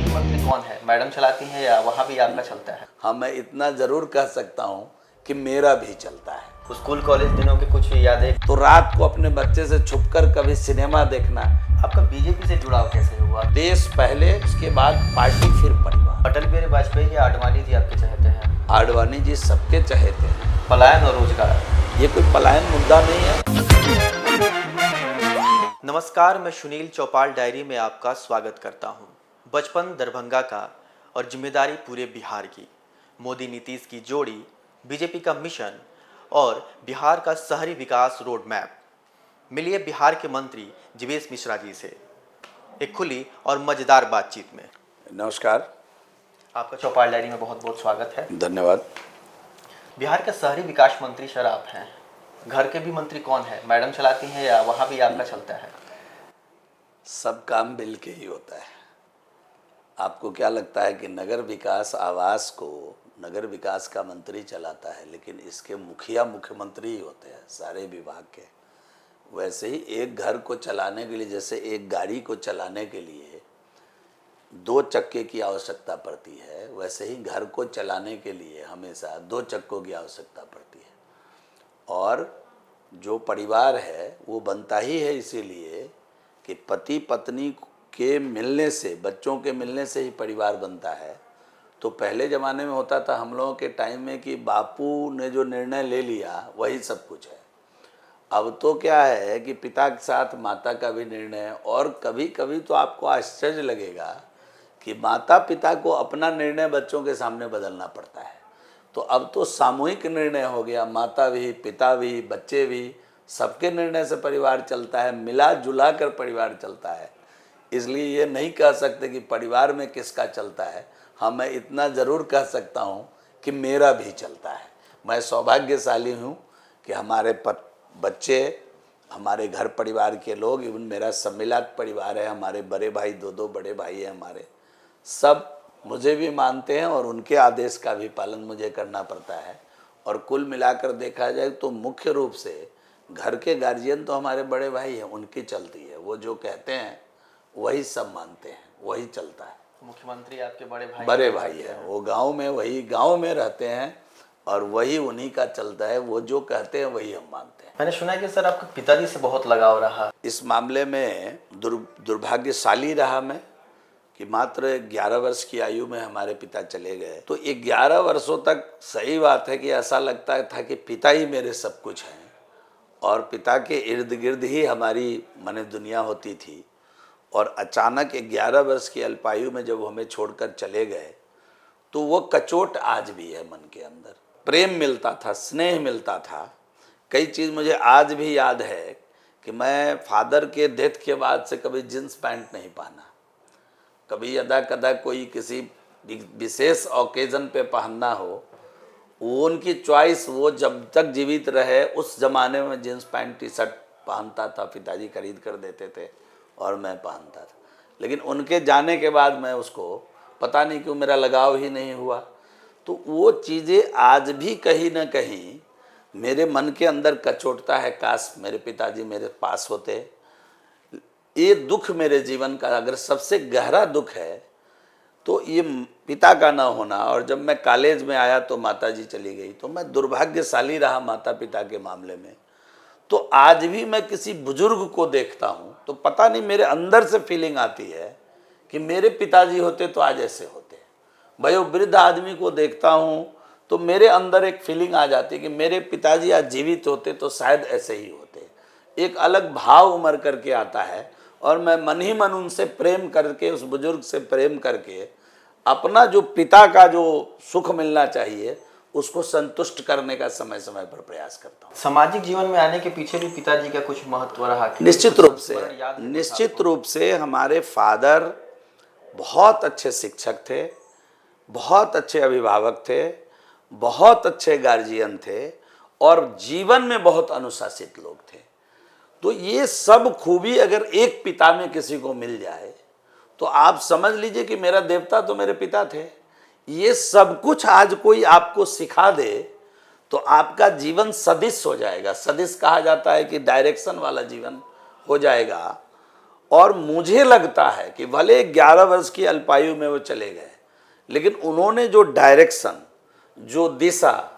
की मंत्री कौन है? मैडम चलाती हैं या वहाँ भी आपका चलता है? हाँ, मैं इतना ज़रूर कह सकता हूँ कि मेरा भी चलता है। स्कूल कॉलेज दिनों की कुछ यादें? तो रात को अपने बच्चे से छुपकर कभी सिनेमा देखना। आपका बीजेपी से जुड़ाव कैसे हुआ? देश पहले, उसके बाद पार्टी, फिर परिवार। अटल बिहारी वाजपेयी या आडवाणी जी आपके चहेते हैं? आडवाणी जी सबके चहेते हैं। पलायन और रोजगार, ये कोई पलायन मुद्दा नहीं है। नमस्कार, मैं सुनील चौपाल डायरी में आपका स्वागत करता हूं। बचपन दरभंगा का और जिम्मेदारी पूरे बिहार की। मोदी नीतीश की जोड़ी, बीजेपी का मिशन और बिहार का शहरी विकास रोड मैप। मिलिए बिहार के मंत्री जीवेश मिश्रा जी से एक खुली और मजेदार बातचीत में। नमस्कार, आपका चौपाल डायरी में बहुत बहुत स्वागत है। धन्यवाद। बिहार के शहरी विकास मंत्री सर आप हैं। घर के भी मंत्री कौन है? मैडम चलाती हैं या वहाँ भी आपका चलता है? सब काम मिल के ही होता है। आपको क्या लगता है कि नगर विकास आवास को नगर विकास का मंत्री चलाता है, लेकिन इसके मुखिया मुख्यमंत्री ही होते हैं सारे विभाग के। वैसे ही एक घर को चलाने के लिए, जैसे एक गाड़ी को चलाने के लिए दो चक्के की आवश्यकता पड़ती है, वैसे ही घर को चलाने के लिए हमेशा दो चक्कों की आवश्यकता पड़ती है। और जो परिवार है वो बनता ही है इसीलिए कि पति पत्नी के मिलने से, बच्चों के मिलने से ही परिवार बनता है। तो पहले ज़माने में होता था हम लोगों के टाइम में कि बापू ने जो निर्णय ले लिया वही सब कुछ है। अब तो क्या है कि पिता के साथ माता का भी निर्णय, और कभी कभी तो आपको आश्चर्य लगेगा कि माता पिता को अपना निर्णय बच्चों के सामने बदलना पड़ता है। तो अब तो सामूहिक निर्णय हो गया, माता भी, पिता भी, बच्चे भी, सबके निर्णय से परिवार चलता है, मिला जुला कर परिवार चलता है। इसलिए ये नहीं कह सकते कि परिवार में किसका चलता है। हाँ, मैं इतना ज़रूर कह सकता हूँ कि मेरा भी चलता है। मैं सौभाग्यशाली हूँ कि हमारे बच्चे, हमारे घर परिवार के लोग, इवन मेरा सम्मिलित परिवार है, हमारे बड़े भाई, दो बड़े भाई हैं हमारे, सब मुझे भी मानते हैं और उनके आदेश का भी पालन मुझे करना पड़ता है। और कुल मिलाकर देखा जाए तो मुख्य रूप से घर के गार्जियन तो हमारे बड़े भाई हैं, उनकी चलती है। वो जो कहते हैं वही सब मानते हैं, वही चलता है। मुख्यमंत्री आपके बड़े भाई हैं, वो गांव में, वही गांव में रहते हैं और वही उन्हीं का चलता है। वो जो कहते हैं वही हम मानते हैं। मैंने सुना है कि सर आपका पिताजी से बहुत लगाव रहा। इस मामले में दुर्भाग्यशाली रहा मैं कि मात्र 11 वर्ष की आयु में हमारे पिता चले गए। तो 11 वर्षों तक सही बात है कि ऐसा लगता था कि पिता ही मेरे सब कुछ हैं और पिता के इर्द गिर्द ही हमारी माने दुनिया होती थी। और अचानक 11 वर्ष की अल्पायु में जब हमें छोड़कर चले गए तो वो कचोट आज भी है मन के अंदर। प्रेम मिलता था, स्नेह मिलता था। कई चीज़ मुझे आज भी याद है कि मैं फादर के डेथ के बाद से कभी जींस पैंट नहीं पहना। कभी यदा कदा कोई किसी विशेष ओकेजन पे पहनना हो, वो उनकी चॉइस, वो जब तक जीवित रहे उस ज़माने में जींस पैंट टी शर्ट पहनता था, पिताजी खरीद कर देते थे और मैं पहनता था। लेकिन उनके जाने के बाद मैं उसको पता नहीं क्यों मेरा लगाव ही नहीं हुआ। तो वो चीज़ें आज भी कहीं ना कहीं मेरे मन के अंदर कचोटता है, काश मेरे पिताजी मेरे पास होते। ये दुख मेरे जीवन का अगर सबसे गहरा दुख है तो ये पिता का ना होना। और जब मैं कॉलेज में आया तो माताजी चली गई, तो मैं दुर्भाग्यशाली रहा माता पिता के मामले में। तो आज भी मैं किसी बुजुर्ग को देखता हूँ तो पता नहीं मेरे अंदर से फीलिंग आती है कि मेरे पिताजी होते तो आज ऐसे होते। वयोवृद्ध आदमी को देखता हूँ तो मेरे अंदर एक फीलिंग आ जाती है कि मेरे पिताजी आज जीवित होते तो शायद ऐसे ही होते। एक अलग भाव उमड़ करके आता है और मैं मन ही मन उनसे प्रेम करके, उस बुजुर्ग से प्रेम करके अपना जो पिता का जो सुख मिलना चाहिए उसको संतुष्ट करने का समय समय पर प्रयास करता हूँ। सामाजिक जीवन में आने के पीछे भी पिताजी का कुछ महत्व रहा? निश्चित रूप से हमारे फादर बहुत अच्छे शिक्षक थे, बहुत अच्छे अभिभावक थे, बहुत अच्छे गार्जियन थे और जीवन में बहुत अनुशासित लोग थे। तो ये सब खूबी अगर एक पिता में किसी को मिल जाए तो आप समझ लीजिए कि मेरा देवता तो मेरे पिता थे। ये सब कुछ आज कोई आपको सिखा दे तो आपका जीवन सदिश हो जाएगा। सदिश कहा जाता है कि डायरेक्शन वाला जीवन हो जाएगा। और मुझे लगता है कि भले 11 वर्ष की अल्पायु में वो चले गए, लेकिन उन्होंने जो डायरेक्शन, जो दिशा,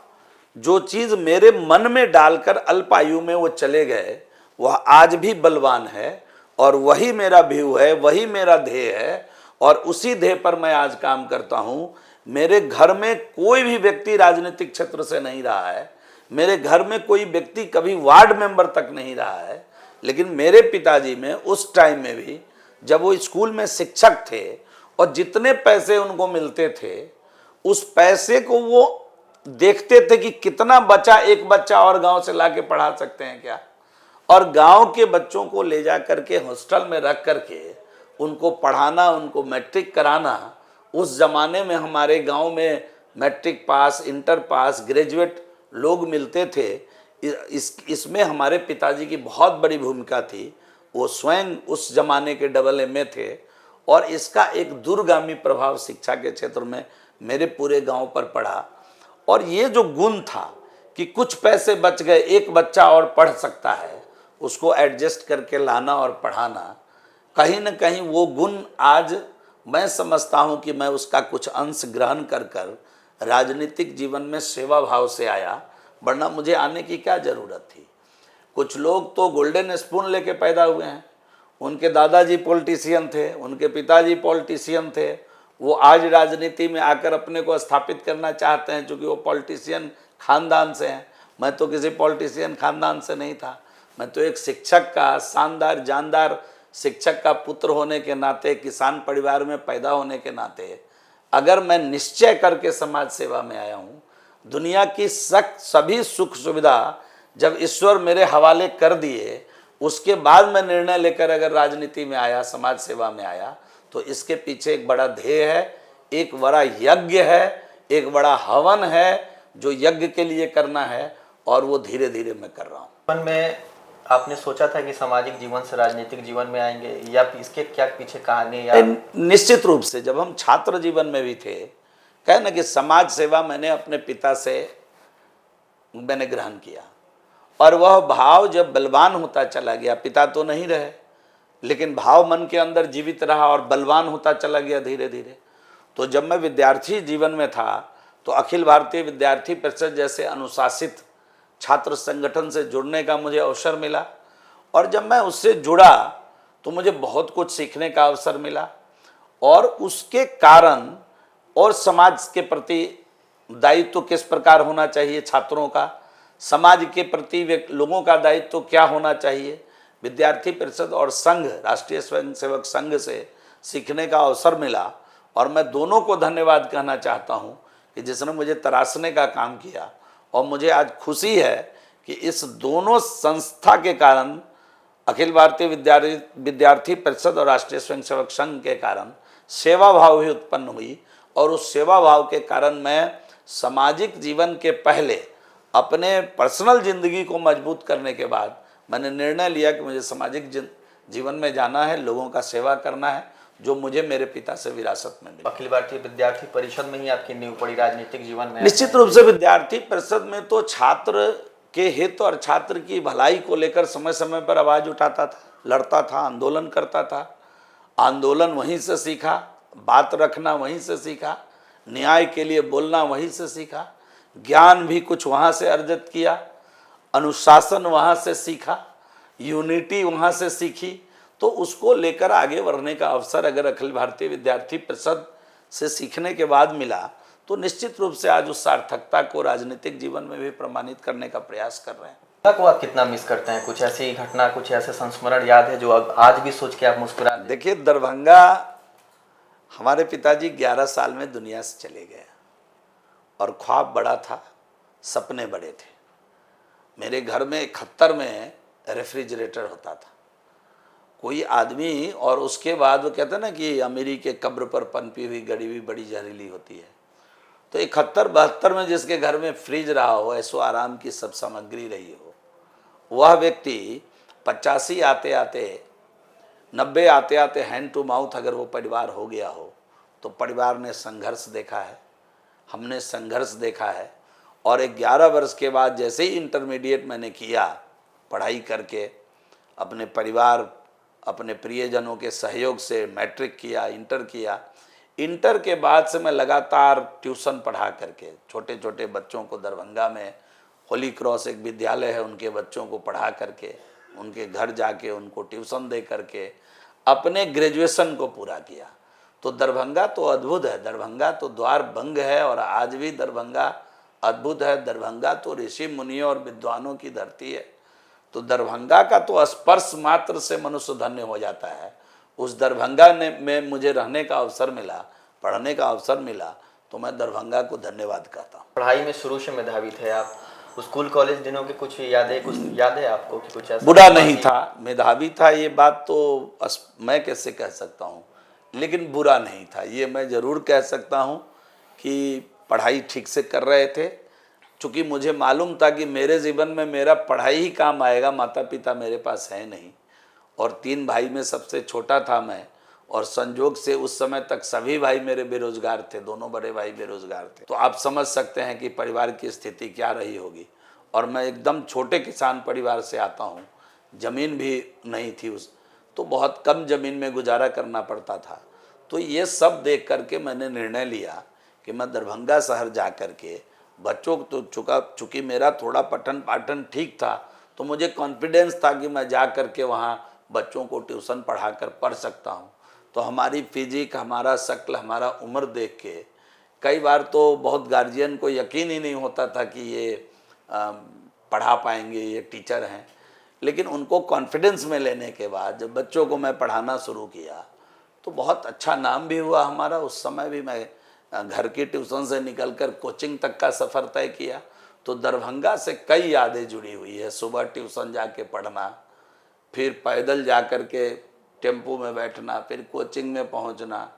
जो चीज मेरे मन में डालकर अल्पायु में वो चले गए, वह आज भी बलवान है और वही मेरा व्यू है, वही मेरा ध्येय है और उसी ध्येय पर मैं आज काम करता हूं। मेरे घर में कोई भी व्यक्ति राजनीतिक क्षेत्र से नहीं रहा है, मेरे घर में कोई व्यक्ति कभी वार्ड मेंबर तक नहीं रहा है, लेकिन मेरे पिताजी में उस टाइम में भी जब वो स्कूल में शिक्षक थे और जितने पैसे उनको मिलते थे, उस पैसे को वो देखते थे कि कितना बच्चा, एक बच्चा और गांव से लाके पढ़ा सकते हैं क्या, और गांव के बच्चों को ले जा करके हॉस्टल में रख करके उनको पढ़ाना, उनको मैट्रिक कराना। उस जमाने में हमारे गांव में matric pass, inter pass, graduate लोग मिलते थे। इसमें हमारे पिताजी की बहुत बड़ी भूमिका थी। वो स्वयं उस जमाने के डबल एमए थे और इसका एक दूरगामी प्रभाव शिक्षा के क्षेत्र में मेरे पूरे गांव पर पड़ा। और ये जो गुण था कि कुछ पैसे बच गए, एक बच्चा और पढ़ सकता है, उसको एडजस्ट करके लाना और पढ़ाना, कहीं ना कहीं वो गुण आज मैं समझता हूं कि मैं उसका कुछ अंश ग्रहण कर कर राजनीतिक जीवन में सेवा भाव से आया, वरना मुझे आने की क्या जरूरत थी। कुछ लोग तो गोल्डन स्पून लेके पैदा हुए हैं, उनके दादाजी पॉलिटिशियन थे, उनके पिताजी पॉलिटिशियन थे, वो आज राजनीति में आकर अपने को स्थापित करना चाहते हैं क्योंकि वो पॉलिटिशियन खानदान से हैं। मैं तो किसी पॉलिटिशियन खानदान से नहीं था, मैं तो एक शिक्षक का, शानदार जानदार शिक्षक का पुत्र होने के नाते, किसान परिवार में पैदा होने के नाते अगर मैं निश्चय करके समाज सेवा में आया हूँ, दुनिया की सभी सुख सुविधा जब ईश्वर मेरे हवाले कर दिए, उसके बाद मैं निर्णय लेकर अगर राजनीति में आया, समाज सेवा में आया, तो इसके पीछे एक बड़ा ध्येय है, एक बड़ा यज्ञ है, एक बड़ा हवन है जो यज्ञ के लिए करना है, और वो धीरे धीरे मैं कर रहा हूँ। बचपन में आपने सोचा था कि सामाजिक जीवन से राजनीतिक जीवन में आएंगे, या इसके क्या पीछे कहानी? या निश्चित रूप से जब हम छात्र जीवन में भी थे, कहे ना कि समाज सेवा मैंने अपने पिता से मैंने ग्रहण किया, और वह भाव जब बलवान होता चला गया, पिता तो नहीं रहे लेकिन भाव मन के अंदर जीवित रहा और बलवान होता चला गया धीरे धीरे। तो जब मैं विद्यार्थी जीवन में था तो अखिल भारतीय विद्यार्थी परिषद जैसे अनुशासित छात्र संगठन से जुड़ने का मुझे अवसर मिला, और जब मैं उससे जुड़ा तो मुझे बहुत कुछ सीखने का अवसर मिला, और उसके कारण और समाज के प्रति दायित्व किस प्रकार होना चाहिए छात्रों का, समाज के प्रति लोगों का दायित्व क्या होना चाहिए, विद्यार्थी परिषद और संघ, राष्ट्रीय स्वयंसेवक संघ से सीखने का अवसर मिला। और मैं दोनों को धन्यवाद कहना चाहता हूं कि जिसने मुझे तराशने का काम किया, और मुझे आज खुशी है कि इस दोनों संस्था के कारण, अखिल भारतीय विद्यार्थी परिषद और राष्ट्रीय स्वयंसेवक संघ के कारण सेवा भाव भी उत्पन्न हुई, और उस सेवा भाव के कारण मैं सामाजिक जीवन के पहले अपने पर्सनल जिंदगी को मजबूत करने के बाद मैंने निर्णय लिया कि मुझे सामाजिक जीवन में जाना है, लोगों का सेवा करना है, जो मुझे मेरे पिता से विरासत में मिला। अखिल भारतीय विद्यार्थी परिषद में ही आपकी नींव पड़ी राजनीतिक जीवन में? निश्चित रूप से विद्यार्थी परिषद में तो छात्र के हित और छात्र की भलाई को लेकर समय समय पर आवाज उठाता था, लड़ता था, आंदोलन करता था। आंदोलन वहीं से सीखा, बात रखना वहीं से सीखा, न्याय के लिए बोलना वहीं से सीखा, ज्ञान भी कुछ वहाँ से अर्जित किया, अनुशासन वहाँ से सीखा, यूनिटी वहाँ से सीखी। तो उसको लेकर आगे बढ़ने का अवसर अगर अखिल भारतीय विद्यार्थी परिषद से सीखने के बाद मिला, तो निश्चित रूप से आज उस सार्थकता को राजनीतिक जीवन में भी प्रमाणित करने का प्रयास कर रहे हैं। को आप कितना मिस करते हैं? कुछ ऐसी घटना, कुछ ऐसे संस्मरण याद है जो अब आज भी सोच के आप मुस्कुरा? देखिए, दरभंगा हमारे पिताजी 11 साल में दुनिया से चले गए, और ख्वाब बड़ा था, सपने बड़े थे। मेरे घर में 71 में रेफ्रिजरेटर होता था। कोई आदमी, और उसके बाद वो कहते हैं ना कि अमीरी के कब्र पर पनपी हुई गड़ी हुई बड़ी जहरीली होती है। तो 71-72 में जिसके घर में फ्रिज रहा हो, ऐसो आराम की सब सामग्री रही हो, वह व्यक्ति 85 आते आते, 90 आते आते हैंड टू माउथ अगर वो परिवार हो गया हो, तो परिवार ने संघर्ष देखा है, हमने संघर्ष देखा है। और 11 वर्ष के बाद जैसे ही इंटरमीडिएट मैंने किया, पढ़ाई करके अपने परिवार अपने प्रियजनों के सहयोग से मैट्रिक किया, इंटर किया। इंटर के बाद से मैं लगातार ट्यूशन पढ़ा करके छोटे छोटे बच्चों को दरभंगा में होली क्रॉस एक विद्यालय है, उनके बच्चों को पढ़ा करके उनके घर जाके उनको ट्यूशन दे करके अपने ग्रेजुएशन को पूरा किया। तो दरभंगा तो अद्भुत है, दरभंगा तो द्वार बंग है और आज भी दरभंगा अद्भुत है। दरभंगा तो ऋषि मुनियों और विद्वानों की धरती है। तो दरभंगा का तो स्पर्श मात्र से मनुष्य धन्य हो जाता है। उस दरभंगा में मुझे रहने का अवसर मिला, पढ़ने का अवसर मिला, तो मैं दरभंगा को धन्यवाद कहता हूँ। पढ़ाई में शुरू से मेधावी थे आप। स्कूल कॉलेज दिनों की कुछ याद है आपको कि कुछ ऐसा? बुरा नहीं था, मेधावी था, ये बात तो मैं कैसे कह सकता हूँ, लेकिन बुरा नहीं था ये मैं ज़रूर कह सकता हूँ कि पढ़ाई ठीक से कर रहे थे। चूँकि मुझे मालूम था कि मेरे जीवन में मेरा पढ़ाई ही काम आएगा, माता पिता मेरे पास है नहीं और 3 भाई में सबसे छोटा था मैं, और संजोग से उस समय तक सभी भाई मेरे बेरोजगार थे, दोनों बड़े भाई बेरोजगार थे। तो आप समझ सकते हैं कि परिवार की स्थिति क्या रही होगी। और मैं एकदम छोटे किसान परिवार से आता हूँ, ज़मीन भी नहीं थी तो बहुत कम ज़मीन में गुजारा करना पड़ता था। तो ये सब देख करके मैंने निर्णय लिया कि मैं दरभंगा शहर जा कर के बच्चों को तो चूँकि मेरा थोड़ा पठन पाठन ठीक था, तो मुझे कॉन्फिडेंस था कि मैं जा कर के वहाँ बच्चों को ट्यूशन पढ़ा कर पढ़ सकता हूँ। तो हमारी फिजिक, हमारा शक्ल, हमारा उम्र देख के कई बार तो बहुत गार्जियन को यकीन ही नहीं होता था कि ये पढ़ा पाएंगे, ये टीचर हैं। लेकिन उनको कॉन्फिडेंस में लेने के बाद जब बच्चों को मैं पढ़ाना शुरू किया तो बहुत अच्छा नाम भी हुआ हमारा। उस समय भी मैं घर की ट्यूशन से निकलकर कोचिंग तक का सफ़र तय किया। तो दरभंगा से कई यादें जुड़ी हुई है। सुबह ट्यूशन जाके पढ़ना, फिर पैदल जा कर के टेम्पो में बैठना, फिर कोचिंग में पहुंचना,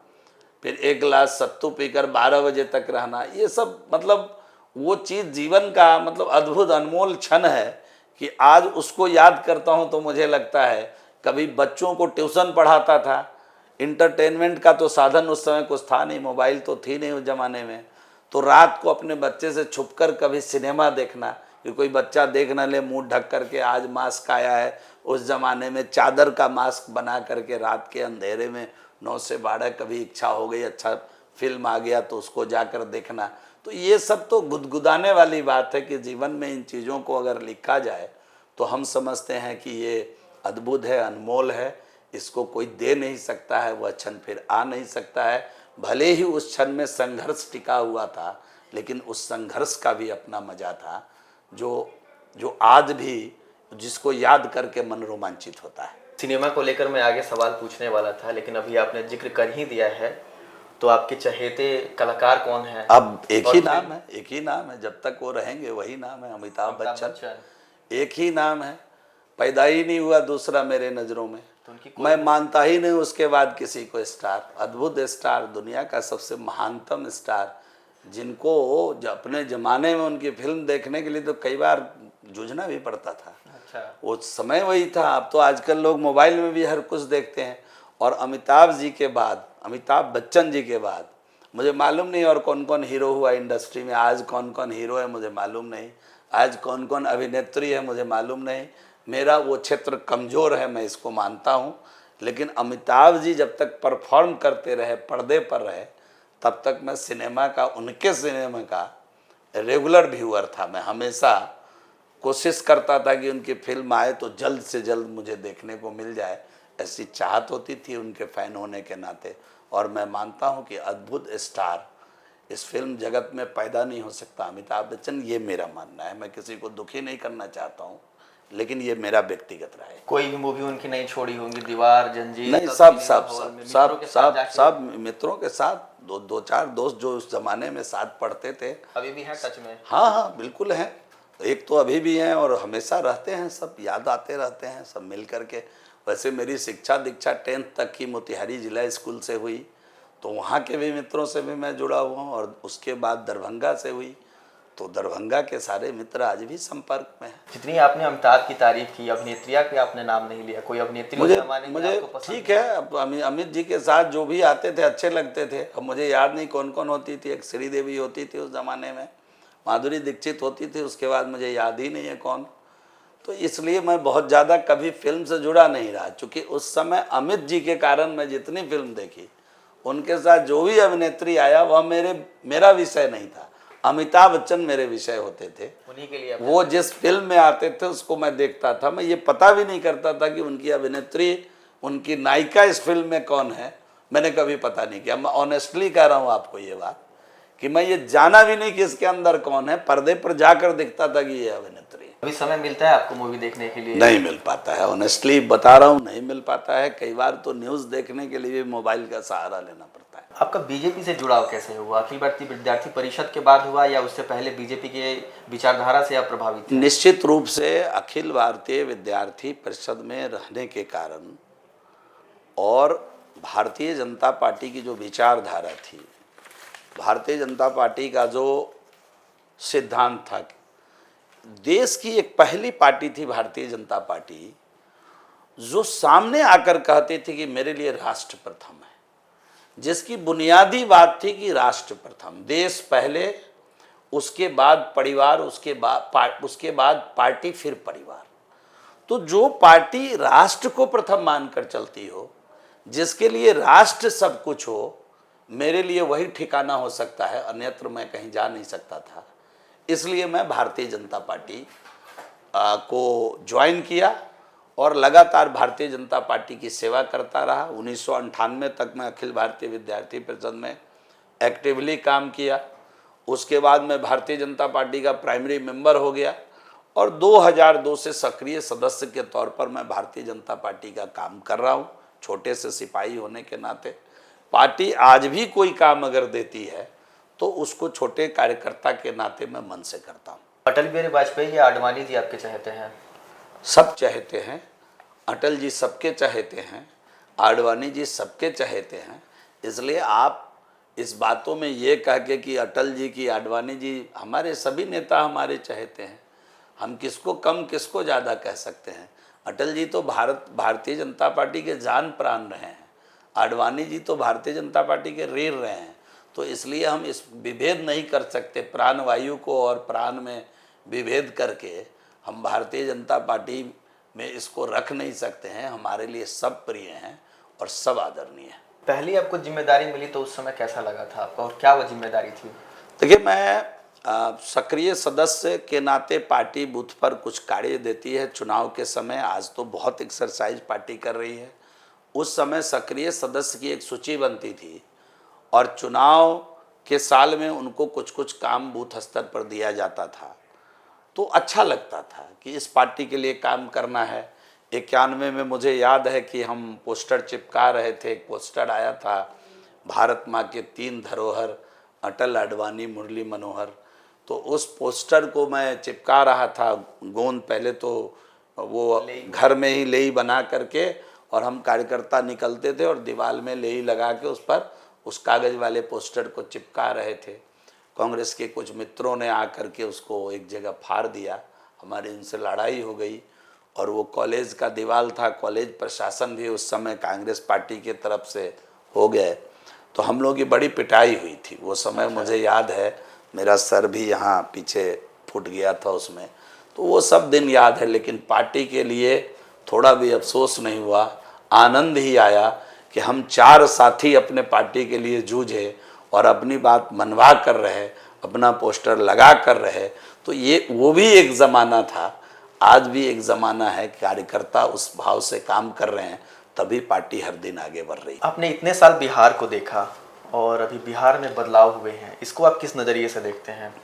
फिर एक गिलास सत्तू पीकर 12 बजे तक रहना, ये सब मतलब वो चीज़ जीवन का मतलब अद्भुत अनमोल क्षण है कि आज उसको याद करता हूँ तो मुझे लगता है कभी बच्चों को ट्यूशन पढ़ाता था। इंटरटेनमेंट का तो साधन उस समय कुछ था नहीं, मोबाइल तो थी नहीं उस ज़माने में। तो रात को अपने बच्चे से छुपकर कभी सिनेमा देखना कि कोई बच्चा देख न ले, मुंह ढक करके। आज मास्क आया है, उस ज़माने में चादर का मास्क बना करके रात के अंधेरे में 9 से 12 कभी इच्छा हो गई, अच्छा फिल्म आ गया तो उसको जाकर देखना। तो ये सब तो गुदगुदाने वाली बात है कि जीवन में इन चीज़ों को अगर लिखा जाए तो हम समझते हैं कि ये अद्भुत है, अनमोल है, इसको कोई दे नहीं सकता है, वह क्षण फिर आ नहीं सकता है। भले ही उस क्षण में संघर्ष टिका हुआ था, लेकिन उस संघर्ष का भी अपना मजा था जो आज भी जिसको याद करके मन रोमांचित होता है। सिनेमा को लेकर मैं आगे सवाल पूछने वाला था, लेकिन अभी आपने जिक्र कर ही दिया है। तो आपके चहेते कलाकार कौन हैं? अब एक ही नाम है, एक ही नाम है, जब तक वो रहेंगे वही नाम है, अमिताभ बच्चन। एक ही नाम है, पैदा ही नहीं हुआ दूसरा मेरे नज़रों में। तो मैं मानता ही नहीं उसके बाद किसी को स्टार, अद्भुत स्टार, दुनिया का सबसे महानतम स्टार, जिनको अपने ज़माने में उनकी फिल्म देखने के लिए तो कई बार जूझना भी पड़ता था। अच्छा। वो समय वही था। अब तो आजकल लोग मोबाइल में भी हर कुछ देखते हैं। और अमिताभ जी के बाद, अमिताभ बच्चन जी के बाद मुझे मालूम नहीं और कौन कौन हीरो हुआ इंडस्ट्री में। आज कौन कौन हीरो है मुझे मालूम नहीं, आज कौन कौन अभिनेत्री है मुझे मालूम नहीं। मेरा वो क्षेत्र कमज़ोर है, मैं इसको मानता हूँ। लेकिन अमिताभ जी जब तक परफॉर्म करते रहे, पर्दे पर रहे, तब तक मैं सिनेमा का, उनके सिनेमा का रेगुलर व्यूअर था। मैं हमेशा कोशिश करता था कि उनकी फिल्म आए तो जल्द से जल्द मुझे देखने को मिल जाए, ऐसी चाहत होती थी उनके फ़ैन होने के नाते। और मैं मानता हूँ कि अद्भुत स्टार इस फिल्म जगत में पैदा नहीं हो सकता अमिताभ बच्चन, ये मेरा मानना है। मैं किसी को दुखी नहीं करना चाहता हूँ, लेकिन ये मेरा व्यक्तिगत राय है। कोई भी मूवी उनकी नहीं छोड़ी होंगी? दीवार, जंजीर? नहीं, सब मित्रों के साथ, दो चार दोस्त जो उस जमाने में साथ पढ़ते थे अभी भी हैं टच में? हाँ, बिल्कुल हैं। एक तो अभी भी हैं और हमेशा रहते हैं, सब याद आते रहते हैं सब मिल करके। वैसे मेरी शिक्षा दीक्षा 10th तक की मोतिहारी जिला स्कूल से हुई, तो वहाँ के भी मित्रों से भी मैं जुड़ा हुआ हूँ। और उसके बाद दरभंगा से हुई, तो दरभंगा के सारे मित्र आज भी संपर्क में हैं। जितनी आपने अमिताभ की तारीफ की, अभिनेत्रिया के आपने नाम नहीं लिया, कोई अभिनेत्री मुझे ठीक है, अब अमित जी के साथ जो भी आते थे अच्छे लगते थे। अब मुझे याद नहीं कौन कौन होती थी, एक श्रीदेवी होती थी उस ज़माने में, माधुरी दीक्षित होती थी, उसके बाद मुझे याद ही नहीं है कौन। तो इसलिए मैं बहुत ज़्यादा कभी फिल्म से जुड़ा नहीं रहा, क्योंकि उस समय अमित जी के कारण मैं जितनी फिल्म देखी, उनके साथ जो भी अभिनेत्री आया वह मेरा विषय नहीं था। अमिताभ बच्चन मेरे विषय होते थे, उन्हीं के लिए वो जिस फिल्म में आते थे उसको मैं देखता था। मैं ये पता भी नहीं करता था कि उनकी अभिनेत्री, उनकी नायिका इस फिल्म में कौन है, मैंने कभी पता नहीं किया। मैं ऑनेस्टली कह रहा हूँ आपको ये बात, कि मैं ये जाना भी नहीं कि इसके अंदर कौन है, पर्दे पर जाकर दिखता था कि ये अभिनेत्री है। अभी समय मिलता है आपको मूवी देखने के लिए? नहीं मिल पाता है, ऑनेस्टली बता रहा हूँ, नहीं मिल पाता है। कई बार तो न्यूज़ देखने के लिए भी मोबाइल का सहारा लेना पड़ता है। आपका बीजेपी से जुड़ाव कैसे हुआ? अखिल भारतीय विद्यार्थी परिषद के बाद हुआ या उससे पहले बीजेपी के विचारधारा से आप प्रभावित थे? निश्चित रूप से अखिल भारतीय विद्यार्थी परिषद में रहने के कारण और भारतीय जनता पार्टी की जो विचारधारा थी, भारतीय जनता पार्टी का जो सिद्धांत था, देश की एक पहली पार्टी थी भारतीय जनता पार्टी, जो सामने आकर कहती थी कि मेरे लिए राष्ट्र प्रथम है, जिसकी बुनियादी बात थी कि राष्ट्र प्रथम, देश पहले, उसके बाद परिवार, उसके बाद पार्टी, फिर परिवार। तो जो पार्टी राष्ट्र को प्रथम मानकर चलती हो, जिसके लिए राष्ट्र सब कुछ हो, मेरे लिए वही ठिकाना हो सकता है, अन्यत्र मैं कहीं जा नहीं सकता था। इसलिए मैं भारतीय जनता पार्टी को ज्वाइन किया और लगातार भारतीय जनता पार्टी की सेवा करता रहा। 1998 तक मैं अखिल भारतीय विद्यार्थी परिषद में एक्टिवली काम किया। उसके बाद मैं भारतीय जनता पार्टी का प्राइमरी मेंबर हो गया और 2002 से सक्रिय सदस्य के तौर पर मैं भारतीय जनता पार्टी का काम कर रहा हूँ। छोटे से सिपाही होने के नाते पार्टी आज भी कोई काम अगर देती है तो उसको छोटे कार्यकर्ता के नाते मैं मन से करता हूँ। अटल बिहारी वाजपेयी या आडवाणी जी आपके चाहते हैं? सब चाहते हैं। अटल जी सबके चाहते हैं, आडवाणी जी सबके चाहते हैं। इसलिए आप इस बातों में ये कह के कि अटल जी की, आडवाणी जी, हमारे सभी नेता हमारे चाहते हैं। हम किसको कम किसको ज़्यादा कह सकते हैं? अटल जी तो भारतीय जनता पार्टी के जान प्राण रहे हैं, आडवाणी जी तो भारतीय जनता पार्टी के रीढ़ रहे हैं। तो इसलिए हम इस विभेद नहीं कर सकते, प्राण वायु को और प्राण में विभेद करके हम भारतीय जनता पार्टी में इसको रख नहीं सकते हैं। हमारे लिए सब प्रिय हैं और सब आदरणीय हैं। पहली आपको जिम्मेदारी मिली तो उस समय कैसा लगा था आपको और क्या वो जिम्मेदारी थी? देखिए, मैं सक्रिय सदस्य के नाते पार्टी बूथ पर कुछ कार्य देती है चुनाव के समय। आज तो बहुत एक्सरसाइज पार्टी कर रही है। उस समय सक्रिय सदस्य की एक सूची बनती थी और चुनाव के साल में उनको कुछ कुछ काम बूथ स्तर पर दिया जाता था। तो अच्छा लगता था कि इस पार्टी के लिए काम करना है। 91 में मुझे याद है कि हम पोस्टर चिपका रहे थे। एक पोस्टर आया था, भारत माँ के 3 धरोहर, अटल, आडवाणी, मुरली मनोहर। तो उस पोस्टर को मैं चिपका रहा था। गोंद पहले तो वो घर में ही लेई बना करके और हम कार्यकर्ता निकलते थे और दीवार में लेई लगा के उस पर उस कागज़ वाले पोस्टर को चिपका रहे थे। कांग्रेस के कुछ मित्रों ने आकर के उसको एक जगह फाड़ दिया, हमारी उनसे लड़ाई हो गई और वो कॉलेज का दीवार था। कॉलेज प्रशासन भी उस समय कांग्रेस पार्टी के तरफ से हो गए, तो हम लोगों की बड़ी पिटाई हुई थी वो समय। मुझे याद है, मेरा सर भी यहाँ पीछे फूट गया था उसमें। तो वो सब दिन याद है, लेकिन पार्टी के लिए थोड़ा भी अफसोस नहीं हुआ। आनंद ही आया कि हम 4 साथी अपने पार्टी के लिए जूझे और अपनी बात मनवा कर रहे, अपना पोस्टर लगा कर रहे। तो ये वो भी एक ज़माना था, आज भी एक ज़माना है। कार्यकर्ता उस भाव से काम कर रहे हैं, तभी पार्टी हर दिन आगे बढ़ रही है। आपने इतने साल बिहार को देखा और अभी बिहार में बदलाव हुए हैं, इसको आप किस नज़रिए से देखते हैं?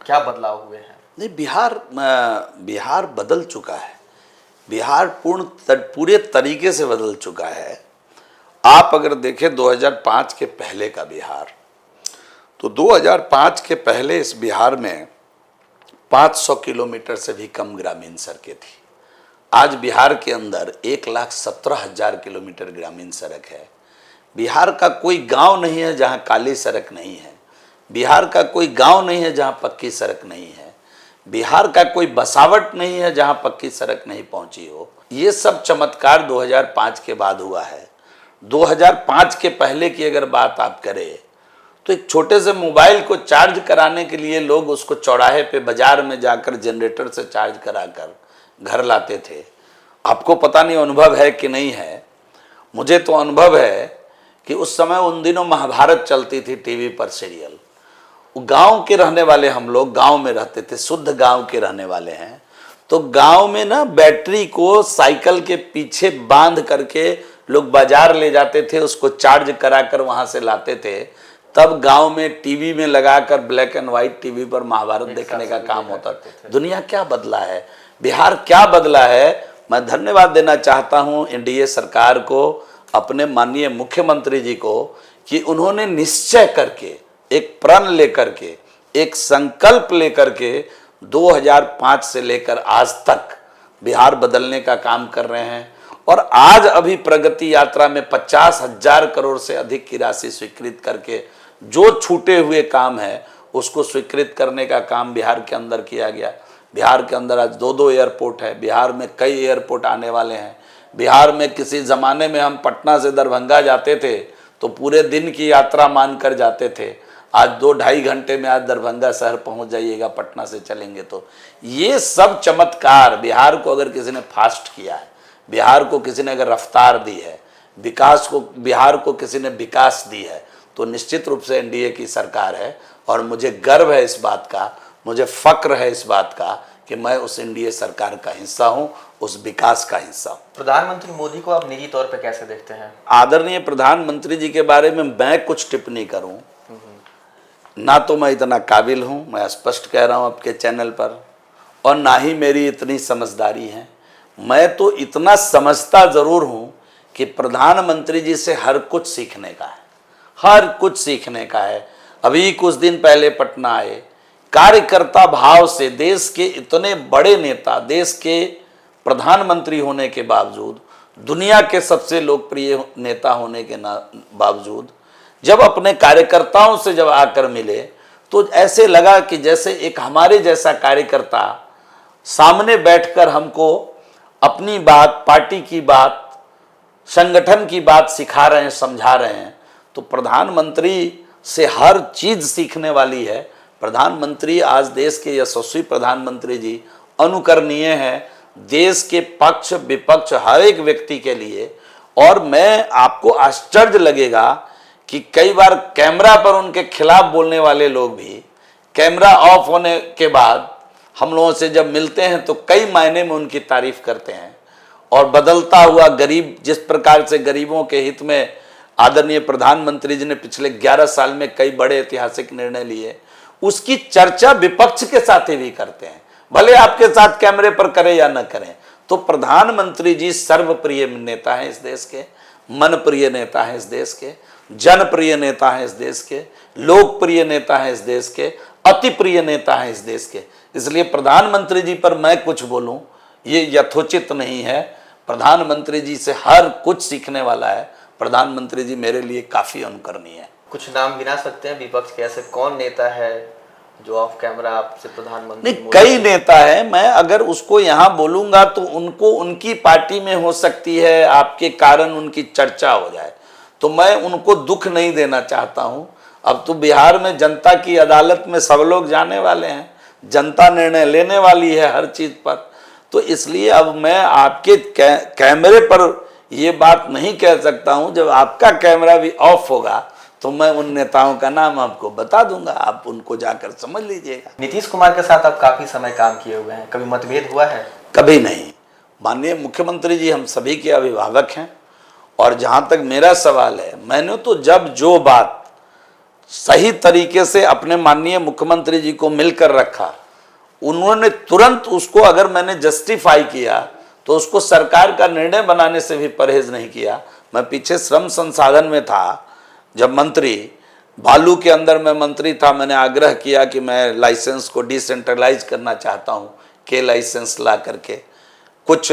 क्या बदलाव हुए हैं? नहीं, बिहार बदल चुका है। बिहार पूरे तरीके से बदल चुका है। आप अगर देखें 2005 के पहले का बिहार, तो 2005 के पहले इस बिहार में 500 किलोमीटर से भी कम ग्रामीण सड़कें थी। आज बिहार के अंदर 1,17,000 किलोमीटर ग्रामीण सड़क है। बिहार का कोई गांव नहीं है जहां काली सड़क नहीं है। बिहार का कोई गांव नहीं है जहां पक्की सड़क नहीं है। बिहार का कोई बसावट नहीं है जहां पक्की सड़क नहीं पहुंची हो। ये सब चमत्कार 2005 के बाद हुआ है। 2005 के पहले की अगर बात आप करें तो एक छोटे से मोबाइल को चार्ज कराने के लिए लोग उसको चौराहे पे बाजार में जाकर जनरेटर से चार्ज कराकर घर लाते थे। आपको पता नहीं अनुभव है कि नहीं है, मुझे तो अनुभव है कि उस समय उन दिनों महाभारत चलती थी टीवी पर सीरियल। गांव के रहने वाले हम लोग, गांव में रहते थे, शुद्ध गांव के रहने वाले हैं। तो गांव में ना बैटरी को साइकिल के पीछे बांध करके लोग बाजार ले जाते थे, उसको चार्ज कराकर वहां से लाते थे। तब गांव में टीवी में लगाकर ब्लैक एंड व्हाइट टीवी पर महाभारत देखने का काम होता था। दुनिया क्या बदला है, बिहार क्या बदला है। मैं धन्यवाद देना चाहता हूं एनडीए सरकार को, अपने माननीय मुख्यमंत्री जी को, कि उन्होंने निश्चय करके, एक प्रण लेकर के, एक संकल्प लेकर के 2005 से लेकर आज तक बिहार बदलने का काम कर रहे हैं। और आज अभी प्रगति यात्रा में 50,000 करोड़ से अधिक की राशि स्वीकृत करके जो छूटे हुए काम है उसको स्वीकृत करने का काम बिहार के अंदर किया गया। बिहार के अंदर आज 2 एयरपोर्ट है, बिहार में कई एयरपोर्ट आने वाले हैं। बिहार में किसी ज़माने में हम पटना से दरभंगा जाते थे तो पूरे दिन की यात्रा मानकर जाते थे, आज 2-2.5 घंटे में आज दरभंगा शहर पहुंच जाइएगा, पटना से चलेंगे तो। ये सब चमत्कार बिहार को अगर किसी ने फास्ट किया है, बिहार को किसी ने अगर रफ्तार दी है, विकास को, बिहार को किसी ने विकास दी है, तो निश्चित रूप से एनडीए की सरकार है। और मुझे गर्व है इस बात का, मुझे फक्र है इस बात का कि मैं उस एनडीए सरकार का हिस्सा हूं, उस विकास का हिस्सा हूं। प्रधानमंत्री मोदी को आप निजी तौर पे कैसे देखते हैं? आदरणीय प्रधानमंत्री जी के बारे में मैं कुछ टिप्पणी करूं ना तो मैं इतना काबिल हूं, मैं स्पष्ट कह रहा हूं आपके चैनल पर, और ना ही मेरी इतनी समझदारी है। मैं तो इतना समझता जरूर हूं कि प्रधानमंत्री जी से हर कुछ सीखने का है, हर कुछ सीखने का है। अभी कुछ दिन पहले पटना आए, कार्यकर्ता भाव से देश के इतने बड़े नेता, देश के प्रधानमंत्री होने के बावजूद, दुनिया के सबसे लोकप्रिय नेता होने के बावजूद, जब अपने कार्यकर्ताओं से जब आकर मिले तो ऐसे लगा कि जैसे एक हमारे जैसा कार्यकर्ता सामने बैठकर हमको अपनी बात, पार्टी की बात, संगठन की बात सिखा रहे हैं, समझा रहे हैं। तो प्रधानमंत्री से हर चीज सीखने वाली है। प्रधानमंत्री आज देश के यशस्वी प्रधानमंत्री जी अनुकरणीय हैं, देश के पक्ष विपक्ष हर एक व्यक्ति के लिए। और मैं, आपको आश्चर्य लगेगा कि कई बार कैमरा पर उनके खिलाफ बोलने वाले लोग भी कैमरा ऑफ होने के बाद हम लोगों से जब मिलते हैं तो कई मायने में उनकी तारीफ करते हैं। और बदलता हुआ गरीब, जिस प्रकार से गरीबों के हित में आदरणीय प्रधानमंत्री जी ने पिछले 11 साल में कई बड़े ऐतिहासिक निर्णय लिए, उसकी चर्चा विपक्ष के साथ ही भी करते हैं, भले आपके साथ कैमरे पर करें या न करें। तो प्रधानमंत्री जी सर्वप्रिय नेता हैं इस देश के, मनप्रिय नेता हैं इस देश के, जनप्रिय नेता हैं इस देश के, लोकप्रिय नेता हैं इस देश के, अति प्रिय नेता हैं इस देश के। इसलिए प्रधानमंत्री जी पर मैं कुछ बोलूं ये यथोचित नहीं है। प्रधानमंत्री जी से हर कुछ सीखने वाला है। प्रधानमंत्री जी मेरे लिए काफी अनुकरणीय है। कुछ नाम गिना सकते हैं विपक्ष के, ऐसे कौन नेता है जो ऑफ कैमरा आपसे प्रधानमंत्री? नहीं, कई नेता है, मैं अगर उसको यहाँ बोलूंगा तो उनको, उनकी पार्टी में हो सकती है आपके कारण उनकी चर्चा हो जाए, तो मैं उनको दुख नहीं देना चाहता हूं। अब तो बिहार में जनता की अदालत में सब लोग जाने वाले हैं, जनता निर्णय लेने वाली है हर चीज पर। तो इसलिए अब मैं आपके कैमरे पर ये बात नहीं कह सकता हूं। जब आपका कैमरा भी ऑफ होगा तो मैं उन नेताओं का नाम आपको बता दूंगा, आप उनको जाकर समझ लीजिएगा। नीतीश कुमार के साथ आप काफी समय काम किए हुए हैं, कभी मतभेद हुआ है? कभी नहीं। माननीय मुख्यमंत्री जी हम सभी के अभिभावक हैं। और जहां तक मेरा सवाल है, मैंने तो जब जो बात सही तरीके से अपने माननीय मुख्यमंत्री जी को मिलकर रखा, उन्होंने तुरंत उसको, अगर मैंने जस्टिफाई किया तो उसको सरकार का निर्णय बनाने से भी परहेज नहीं किया। मैं पीछे श्रम संसाधन में था, जब मंत्री बालू के अंदर मैं मंत्री था, मैंने आग्रह किया कि मैं लाइसेंस को डिसेंट्रलाइज करना चाहता हूं, के लाइसेंस ला करके। कुछ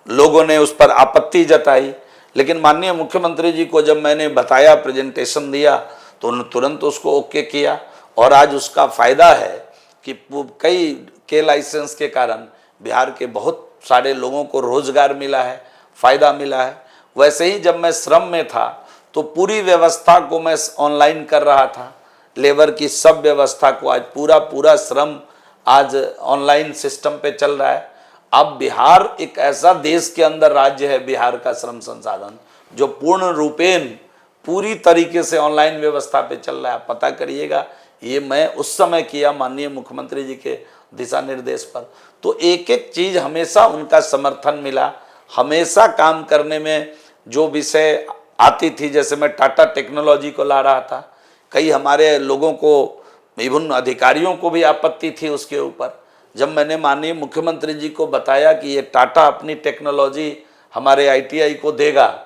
लोगों ने उस पर आपत्ति जताई, लेकिन माननीय मुख्यमंत्री जी को जब मैंने बताया, प्रेजेंटेशन दिया, तो उन्होंने तुरंत उसको ओके किया। और आज उसका फायदा है कि कई के लाइसेंस के कारण बिहार के बहुत सारे लोगों को रोजगार मिला है, फायदा मिला है। वैसे ही जब मैं श्रम में था तो पूरी व्यवस्था को मैं ऑनलाइन कर रहा था, लेबर की सब व्यवस्था को आज पूरा श्रम आज ऑनलाइन सिस्टम पे चल रहा है। अब बिहार एक ऐसा देश के अंदर राज्य है, बिहार का श्रम संसाधन जो पूर्ण रूपेण पूरी तरीके से ऑनलाइन व्यवस्था पे चल रहा है। आप पता करिएगा, ये मैं उस समय किया माननीय मुख्यमंत्री जी के दिशा निर्देश पर। तो एक एक चीज हमेशा उनका समर्थन मिला, हमेशा काम करने में जो विषय आती थी, जैसे मैं टाटा टेक्नोलॉजी को ला रहा था, कई हमारे लोगों को, विभिन्न अधिकारियों को भी आपत्ति थी उसके ऊपर। जब मैंने माननीय मुख्यमंत्री जी को बताया कि ये टाटा अपनी टेक्नोलॉजी हमारे आईटीआई को देगा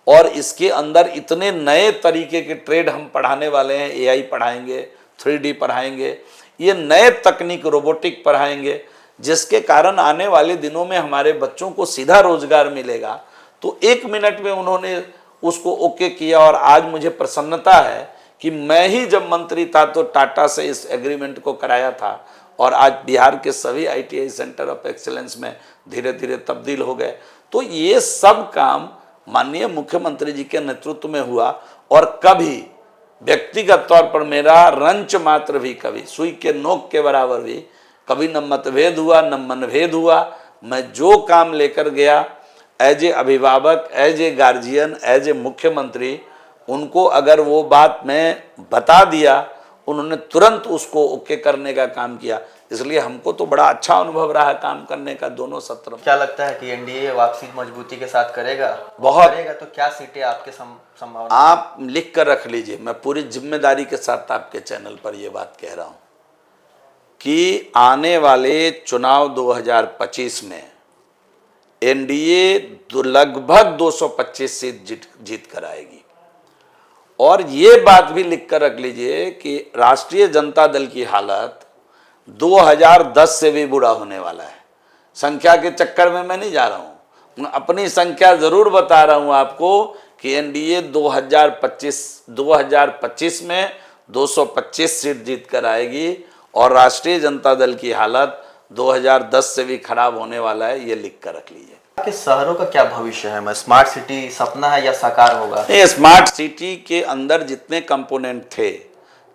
और इसके अंदर इतने नए तरीके के ट्रेड हम पढ़ाने वाले हैं, एआई पढ़ाएंगे, 3D पढ़ाएंगे, ये नए तकनीक रोबोटिक पढ़ाएंगे, जिसके कारण आने वाले दिनों में हमारे बच्चों को सीधा रोजगार मिलेगा। तो 1 मिनट में उन्होंने उसको ओके किया और आज मुझे प्रसन्नता है कि मैं ही जब मंत्री था तो टाटा से इस एग्रीमेंट को कराया था और आज बिहार के सभी आईटीआई सेंटर ऑफ एक्सीलेंस में धीरे धीरे तब्दील हो गए। तो ये सब काम माननीय मुख्यमंत्री जी के नेतृत्व में हुआ और कभी व्यक्तिगत तौर पर मेरा रंच मात्र भी, कभी सुई के नोक के बराबर भी कभी न मतभेद हुआ न मनभेद हुआ। मैं जो काम लेकर गया एज ए अभिभावक, as a guardian, as a मुख्यमंत्री, उनको अगर वो बात मैं बता दिया, उन्होंने तुरंत उसको ओके करने का काम किया। इसलिए हमको तो बड़ा अच्छा अनुभव रहा काम करने का दोनों सत्र में। क्या लगता है कि एनडीए वापसी मजबूती के साथ करेगा? बहुत करेगा तो क्या सीटें आपके संभावना? आप लिख कर रख लीजिए, मैं पूरी जिम्मेदारी के साथ आपके चैनल पर ये बात कह रहा हूं कि आने वाले चुनाव 2025 में एनडीए लगभग 225 सीट जीत कर आएगी। और ये बात भी लिख कर रख लीजिए कि राष्ट्रीय जनता दल की हालत 2010 से भी बुरा होने वाला है। संख्या के चक्कर में मैं नहीं जा रहा हूं, अपनी संख्या जरूर बता रहा हूं आपको कि एनडीए 2025 में 225 सीट जीत कर आएगी और राष्ट्रीय जनता दल की हालत 2010 से भी खराब होने वाला है। ये लिख कर रख लीजिए। कि शहरों का क्या भविष्य है? स्मार्ट सिटी सपना है या साकार होगा? ये स्मार्ट सिटी के अंदर जितने कंपोनेंट थे,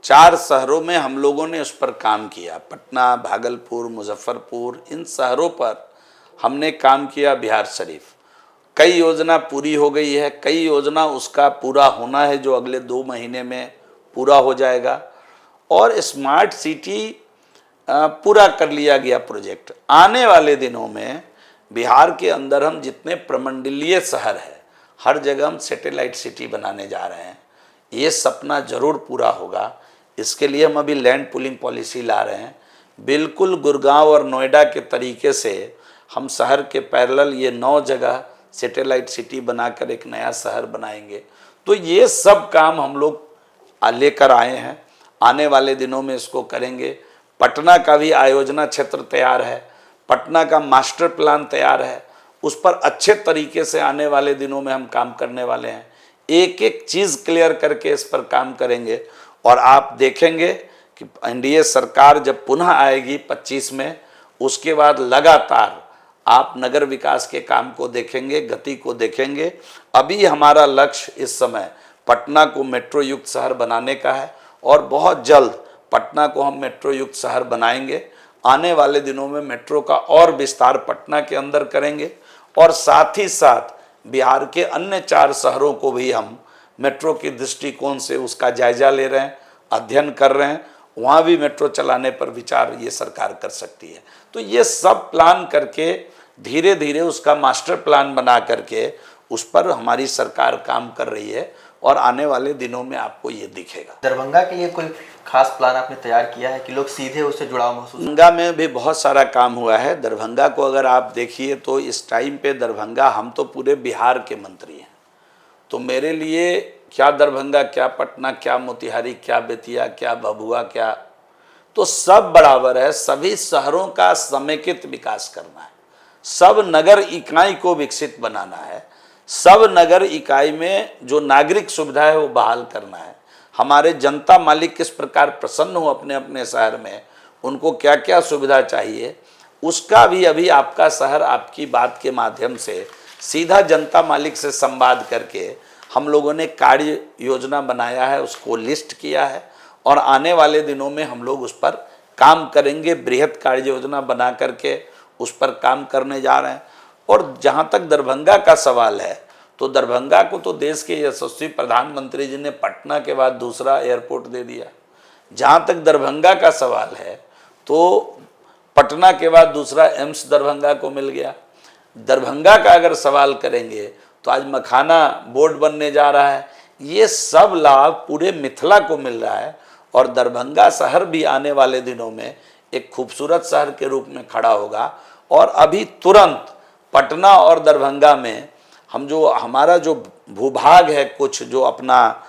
4 शहरों में हम लोगों ने उस पर काम किया। पटना, भागलपुर, मुजफ्फरपुर, इन शहरों पर हमने काम किया। बिहार शरीफ कई योजना पूरी हो गई है, कई योजना उसका पूरा होना है जो अगले 2 महीने में पूरा हो जाएगा। और स्मार्ट सिटी पूरा कर लिया गया प्रोजेक्ट। आने वाले दिनों में बिहार के अंदर हम जितने प्रमंडलीय शहर है, हर जगह हम सैटेलाइट सिटी बनाने जा रहे हैं। ये सपना जरूर पूरा होगा। इसके लिए हम अभी लैंड पुलिंग पॉलिसी ला रहे हैं। बिल्कुल गुड़गांव और नोएडा के तरीके से हम शहर के पैरेलल ये 9 जगह सैटेलाइट सिटी बनाकर एक नया शहर बनाएंगे। तो ये सब काम हम लोग लेकर आए हैं, आने वाले दिनों में इसको करेंगे। पटना का भी आयोजना क्षेत्र तैयार है, पटना का मास्टर प्लान तैयार है, उस पर अच्छे तरीके से आने वाले दिनों में हम काम करने वाले हैं। एक एक चीज़ क्लियर करके इस पर काम करेंगे और आप देखेंगे कि एनडीए सरकार जब पुनः आएगी 25 में, उसके बाद लगातार आप नगर विकास के काम को देखेंगे, गति को देखेंगे। अभी हमारा लक्ष्य इस समय पटना को मेट्रो युक्त शहर बनाने का है और बहुत जल्द पटना को हम मेट्रो युक्त शहर बनाएंगे। आने वाले दिनों में मेट्रो का और विस्तार पटना के अंदर करेंगे और साथ ही साथ बिहार के अन्य 4 शहरों को भी हम मेट्रो के दृष्टिकोण से उसका जायजा ले रहे हैं, अध्ययन कर रहे हैं। वहाँ भी मेट्रो चलाने पर विचार ये सरकार कर सकती है। तो ये सब प्लान करके धीरे धीरे उसका मास्टर प्लान बना करके उस पर हमारी सरकार काम कर रही है और आने वाले दिनों में आपको ये दिखेगा। दरभंगा के लिए कोई खास प्लान आपने तैयार किया है कि लोग सीधे उससे जुड़ाव महसूस? दरभंगा में भी बहुत सारा काम हुआ है। दरभंगा को अगर आप देखिए तो इस टाइम पे दरभंगा, हम तो पूरे बिहार के मंत्री हैं, तो मेरे लिए क्या दरभंगा, क्या पटना, क्या मोतिहारी, क्या बेतिया, क्या भभुआ, क्या, तो सब बराबर है। सभी शहरों का समेकित विकास करना है, सब नगर इकाई को विकसित बनाना है, सब नगर इकाई में जो नागरिक सुविधा है वो बहाल करना है। हमारे जनता मालिक किस प्रकार प्रसन्न हो अपने अपने शहर में, उनको क्या क्या सुविधा चाहिए, उसका भी अभी आपका शहर आपकी बात के माध्यम से सीधा जनता मालिक से संवाद करके हम लोगों ने कार्य योजना बनाया है, उसको लिस्ट किया है और आने वाले दिनों में हम लोग उस पर काम करेंगे। बृहद कार्य योजना बना करके उस पर काम करने जा रहे हैं। और जहाँ तक दरभंगा का सवाल है, तो दरभंगा को तो देश के यशस्वी प्रधानमंत्री जी ने पटना के बाद दूसरा एयरपोर्ट दे दिया। जहाँ तक दरभंगा का सवाल है, तो पटना के बाद दूसरा एम्स दरभंगा को मिल गया। दरभंगा का अगर सवाल करेंगे तो आज मखाना बोर्ड बनने जा रहा है। ये सब लाभ पूरे मिथिला को मिल रहा है और दरभंगा शहर भी आने वाले दिनों में एक खूबसूरत शहर के रूप में खड़ा होगा। और अभी तुरंत पटना और दरभंगा में हम जो हमारा जो भूभाग है, कुछ जो अपना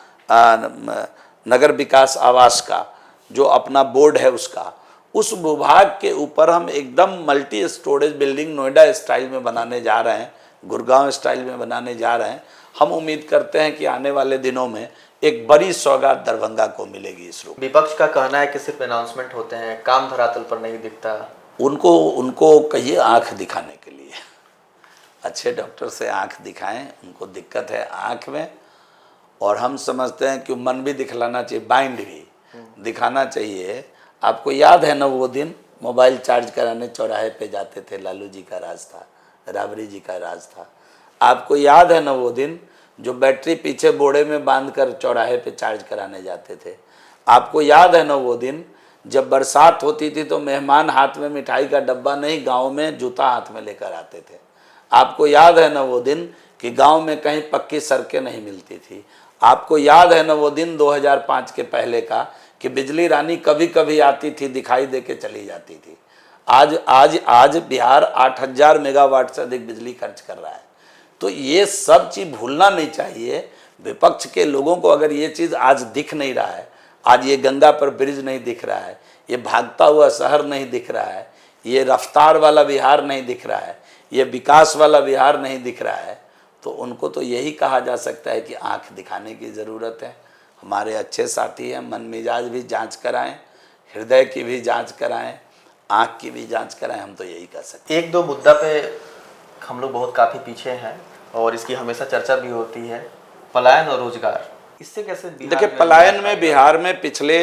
नगर विकास आवास का जो अपना बोर्ड है उसका, उस भूभाग के ऊपर हम एकदम multi storage building Noida style में बनाने जा रहे हैं, गुड़गांव स्टाइल में बनाने जा रहे हैं। हम उम्मीद करते हैं कि आने वाले दिनों में एक बड़ी सौगात दरभंगा को मिलेगी इस रूप। विपक्ष का कहना है कि सिर्फ अनाउंसमेंट होते हैं, काम धरातल पर नहीं दिखता। उनको कहिए आंख दिखाने के लिए, अच्छे डॉक्टर से आंख दिखाएं। उनको दिक्कत है आंख में, और हम समझते हैं कि मन भी दिखलाना चाहिए, माइंड भी दिखाना चाहिए। आपको याद है ना वो दिन मोबाइल चार्ज कराने चौराहे पे जाते थे, लालू जी का राज था, राबड़ी जी का राज था। आपको याद है ना वो दिन जो बैटरी पीछे बोड़े में बांधकर चौराहे पे चार्ज कराने जाते थे। आपको याद है ना वो दिन जब बरसात होती थी तो मेहमान हाथ में मिठाई का डब्बा नहीं, गांव में जूता हाथ में लेकर आते थे। आपको याद है ना वो दिन कि गांव में कहीं पक्की सड़कें नहीं मिलती थी। आपको याद है ना वो दिन 2005 के पहले का कि बिजली रानी कभी कभी आती थी, दिखाई दे के चली जाती थी। आज आज आज बिहार 8000 मेगावाट से अधिक बिजली खर्च कर रहा है। तो ये सब चीज़ भूलना नहीं चाहिए। विपक्ष के लोगों को अगर ये चीज़ आज दिख नहीं रहा है, आज ये गंगा पर ब्रिज नहीं दिख रहा है, ये भागता हुआ शहर नहीं दिख रहा है, ये रफ्तार वाला बिहार नहीं दिख रहा है, ये विकास वाला बिहार नहीं दिख रहा है, तो उनको तो यही कहा जा सकता है कि आंख दिखाने की ज़रूरत है। हमारे अच्छे साथी हैं, मन मिजाज भी जांच कराएं, हृदय की भी जांच कराएं, आंख की भी जांच कराएं। हम तो यही कर सकते हैं। एक दो मुद्दा पे हम लोग बहुत काफ़ी पीछे हैं और इसकी हमेशा चर्चा भी होती है, पलायन और रोजगार। इससे कैसे देखिए, पलायन में बिहार में पिछले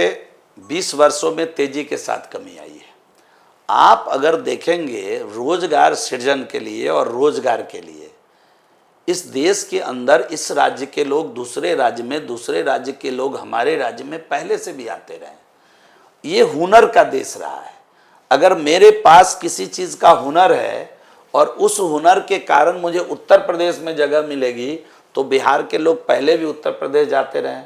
20 वर्षों में तेजी के साथ कमी आई है। आप अगर देखेंगे रोजगार सृजन के लिए और रोजगार के लिए इस देश के अंदर इस राज्य के लोग दूसरे राज्य में, दूसरे राज्य के लोग हमारे राज्य में पहले से भी आते रहे। ये हुनर का देश रहा है। अगर मेरे पास किसी चीज़ का हुनर है और उस हुनर के कारण मुझे उत्तर प्रदेश में जगह मिलेगी, तो बिहार के लोग पहले भी उत्तर प्रदेश जाते रहे।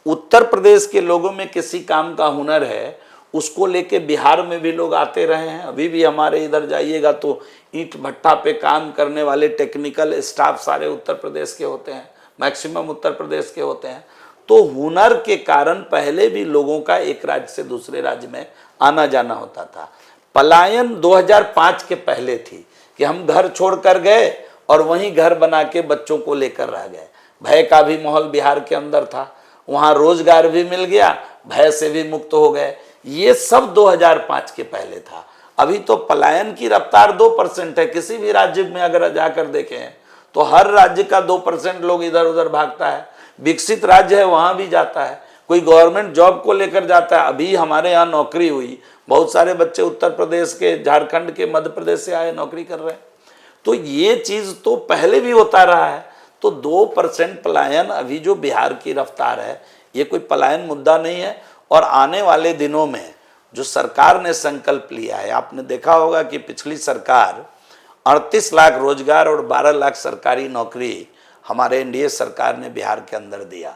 उत्तर प्रदेश के लोगों में किसी काम का हुनर है, उसको लेके बिहार में भी लोग आते रहे हैं। अभी भी हमारे इधर जाइएगा तो ईंट भट्टा पे काम करने वाले टेक्निकल स्टाफ सारे उत्तर प्रदेश के होते हैं, मैक्सिमम उत्तर प्रदेश के होते हैं। तो हुनर के कारण पहले भी लोगों का एक राज्य से दूसरे राज्य में आना जाना होता था। पलायन 2005 के पहले थी कि हम घर छोड़कर गए और वहीं घर बना के बच्चों को लेकर रह गए। भय का भी माहौल बिहार के अंदर था, वहाँ रोजगार भी मिल गया, भय से भी मुक्त हो गए। ये सब 2005 के पहले था। अभी तो पलायन की रफ्तार 2% है। किसी भी राज्य में अगर जाकर देखें तो हर राज्य का 2% लोग इधर उधर भागता है। विकसित राज्य है वहाँ भी जाता है, कोई गवर्नमेंट जॉब को लेकर जाता है। अभी हमारे यहाँ नौकरी हुई, बहुत सारे बच्चे उत्तर प्रदेश के, झारखंड के, मध्य प्रदेश से आए, नौकरी कर रहे हैं। तो ये चीज़ तो पहले भी होता रहा है। तो 2% पलायन अभी जो बिहार की रफ्तार है, ये कोई पलायन मुद्दा नहीं है। और आने वाले दिनों में जो सरकार ने संकल्प लिया है, आपने देखा होगा कि पिछली सरकार 38 लाख रोजगार और 12 लाख सरकारी नौकरी हमारे एनडीए सरकार ने बिहार के अंदर दिया।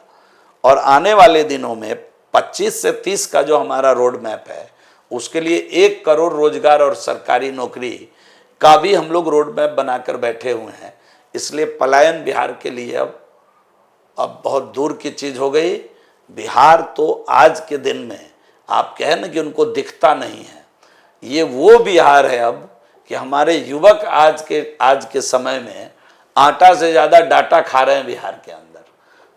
और आने वाले दिनों में 25 से 30 का जो हमारा रोड मैप है, उसके लिए 1 करोड़ रोजगार और सरकारी नौकरी का भी हम लोग रोड मैप बनाकर बैठे हुए हैं। इसलिए पलायन बिहार के लिए अब बहुत दूर की चीज़ हो गई। बिहार तो आज के दिन में आप कहें ना कि उनको दिखता नहीं है, ये वो बिहार है अब कि हमारे युवक आज के समय में आटा से ज़्यादा डाटा खा रहे हैं बिहार के अंदर।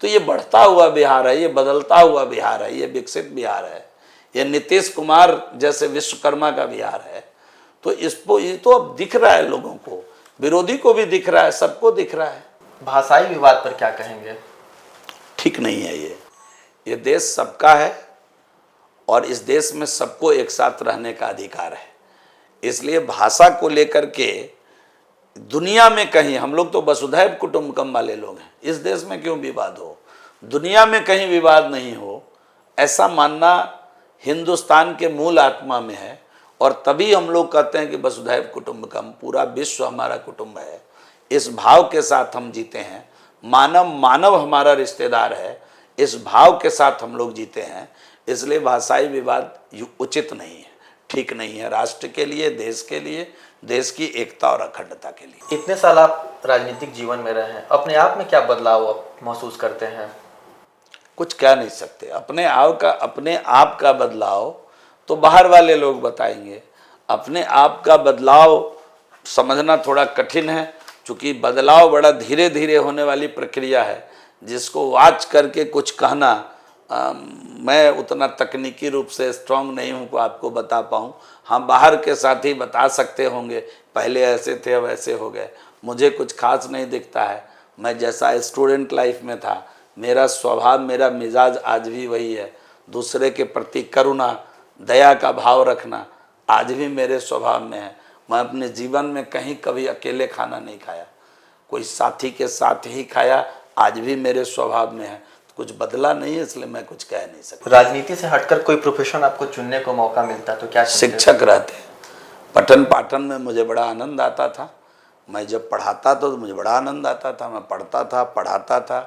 तो ये बढ़ता हुआ बिहार है, ये बदलता हुआ बिहार है, ये विकसित बिहार है, ये नीतीश कुमार जैसे विश्वकर्मा का बिहार है। तो इसको ये तो अब दिख रहा है, लोगों को, विरोधी को भी दिख रहा है, सबको दिख रहा है। भाषाई विवाद पर क्या कहेंगे? ठीक नहीं है ये देश सबका है और इस देश में सबको एक साथ रहने का अधिकार है। इसलिए भाषा को लेकर के दुनिया में कहीं, हम लोग तो वसुधैव कुटुंबकम वाले लोग हैं, इस देश में क्यों विवाद हो, दुनिया में कहीं विवाद नहीं हो, ऐसा मानना हिंदुस्तान के मूल आत्मा में है। और तभी हम लोग कहते हैं कि वसुधैव कुटुंबकम, पूरा विश्व हमारा कुटुंब है। इस भाव के साथ हम जीते हैं, मानव मानव हमारा रिश्तेदार है, इस भाव के साथ हम लोग जीते हैं। इसलिए भाषाई विवाद उचित नहीं है, ठीक नहीं है, राष्ट्र के लिए, देश के लिए, देश की एकता और अखंडता के लिए। इतने साल आप राजनीतिक जीवन में रहे हैं, अपने आप में क्या बदलाव आप महसूस करते हैं? कुछ कह नहीं सकते। अपने आप का बदलाव तो बाहर वाले लोग बताएंगे, अपने आप का बदलाव समझना थोड़ा कठिन है, क्योंकि बदलाव बड़ा धीरे धीरे होने वाली प्रक्रिया है, जिसको वाच करके कुछ कहना मैं उतना तकनीकी रूप से स्ट्रांग नहीं हूँ को आपको बता पाऊँ। हाँ, बाहर के साथी बता सकते होंगे, पहले ऐसे थे अब ऐसे हो गए। मुझे कुछ खास नहीं दिखता है। मैं जैसा स्टूडेंट लाइफ में था, मेरा स्वभाव, मेरा मिजाज आज भी वही है। दूसरे के प्रति करुणा, दया का भाव रखना आज भी मेरे स्वभाव में है। मैं अपने जीवन में कहीं कभी अकेले खाना नहीं खाया, कोई साथी के साथ ही खाया, आज भी मेरे स्वभाव में है। कुछ बदला नहीं है, इसलिए मैं कुछ कह नहीं सकता। राजनीति से हटकर कोई प्रोफेशन आपको चुनने को मौका मिलता तो क्या चुनते? शिक्षक रहते। पठन पाठन में मुझे बड़ा आनंद आता था। मैं जब पढ़ाता था तो मुझे बड़ा आनंद आता था। मैं पढ़ता था, पढ़ाता था।